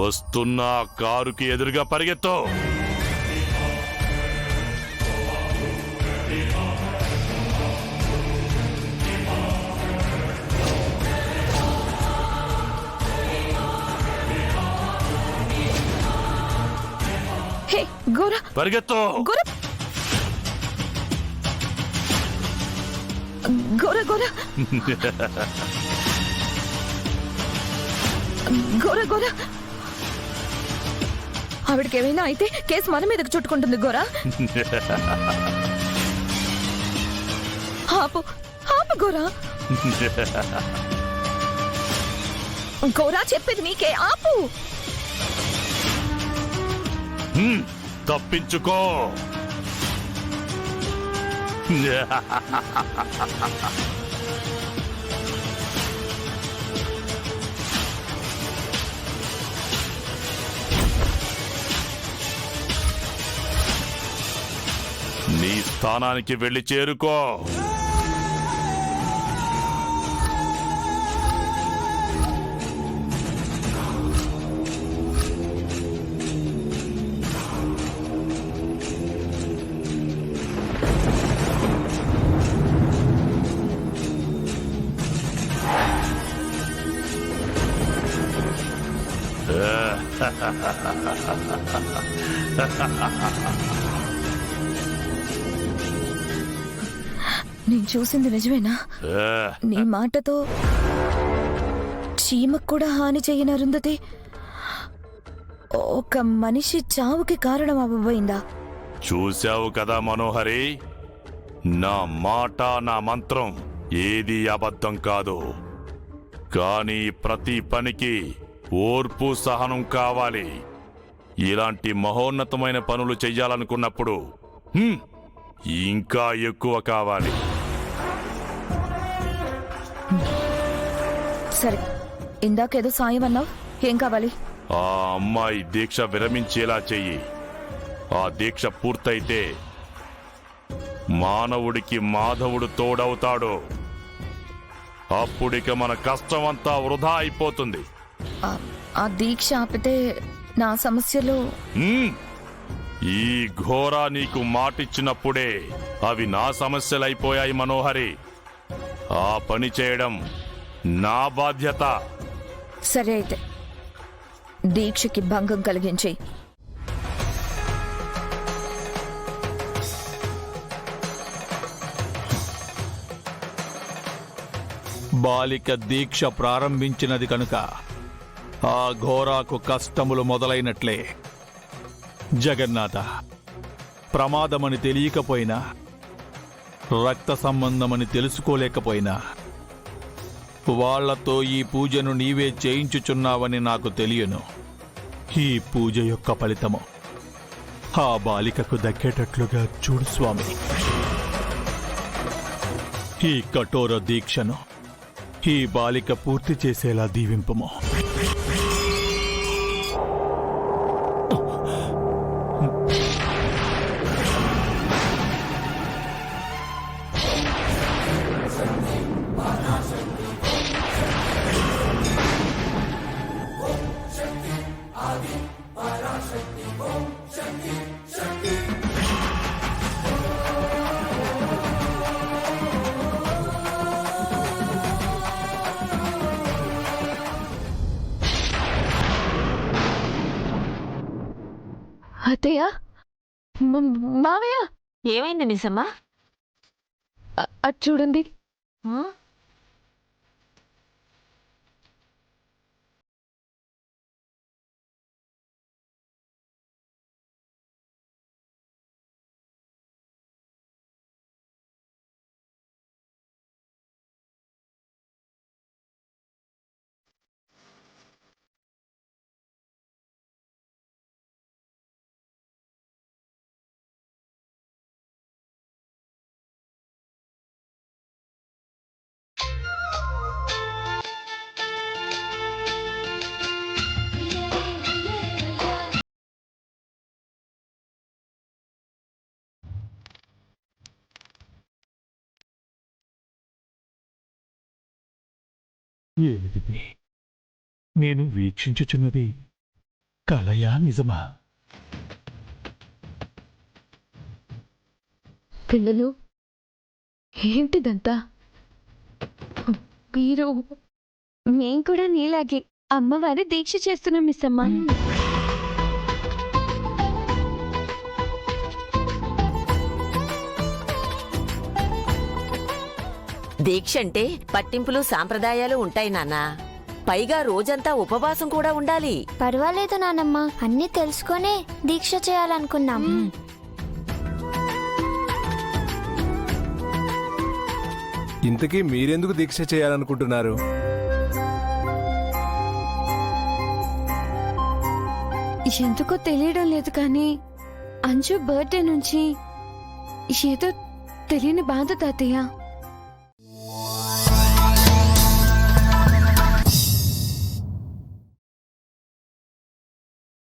వస్తున్న కారుకి ఎదురుగా పరిగెత్తు. హే గోరా, పరిగెత్తు. గోరా, గోరా, గోరా, గోరా, గోరా. ఆవిడకి ఏమైనా అయితే కేసు మన మీదకి చుట్టుకుంటుంది గోరా. ఆపు, ఆపు గోరా. గోరా చెప్పేది నీకే, ఆపు. తప్పించుకో. నీ స్థానానికి వెళ్ళి చేరుకో. నేను చూసింది నిజమేనా? నీ మాటతో చీమకు కూడా హాని చెయ్యని అరుంధతి ఒక మనిషి చావుకి కారణం అవ్వబోయిందా? చూశావు కదా మనోహరి, నా మాట నా మంత్రం ఏది అబద్ధం కాదు. కానీ ప్రతి పనికి ఓర్పు సహనం కావాలి. ఇలాంటి మహోన్నతమైన పనులు చెయ్యాలనుకున్నప్పుడు ఇంకా ఎక్కువ కావాలి. సరే, ఇందాకేదో సాయం అన్నావు, ఏం కావాలి? ఆ అమ్మాయి దీక్ష విరమించేలా చెయ్యి. ఆ దీక్ష పూర్తయితే మానవుడికి మాధవుడు తోడవుతాడు. అప్పుడిక మన కష్టమంతా వృధా అయిపోతుంది. ఆ దీక్ష ఆపితే నా సమస్యలు... ఈ ఘోర నీకు మాటిచ్చినప్పుడే అవి నా సమస్యలైపోయాయి మనోహరి. ఆ పని చేయడం నా బాధ్యత. సరే అయితే దీక్షకి భంగం కలిగించి బాలిక దీక్ష ప్రారంభించినది కనుక ఆ ఘోరాకు కష్టములు మొదలైనట్లే. జగన్నాథ, ప్రమాదమని తెలియకపోయినా, రక్త సంబంధమని తెలుసుకోలేకపోయినా వాళ్లతో ఈ పూజను నీవే చేయించుచున్నావని నాకు తెలియను. ఈ పూజ యొక్క ఫలితము ఆ బాలికకు దక్కేటట్లుగా చూడు స్వామి. ఈ కఠోర దీక్షను ఈ బాలిక పూర్తి చేసేలా దీవింపుము. అత్తయ్య, మావయ్య, ఏమైంది మిసమ్మా? అటు చూడండి. ఏమిటిది నేను వీక్షించుచున్నది? కలయా నిజమా? పిల్లలు, ఏంటిదంతా? మీరు మేం కూడా నీలాగే అమ్మవారి దీక్ష చేస్తున్నాం మిస్ అమ్మ. దీక్ష అంటే పట్టింపులు సాంప్రదాయాలు ఉంటాయి నాన్నా. పైగా రోజంతా ఉపవాసం కూడా ఉండాలి. పర్వాలేదు నానమ్మ, అన్నీ తెలుసుకొనే దీక్ష చేయాలనుకున్నాం. ఇంతకీ మీరెందుకు దీక్ష చేయాలనుకుంటున్నారు? ఎందుకో తెలియడం లేదు కానీ అంజు బర్త్డే నుంచి ఏదో తెలియని బాధ తాతయ్య.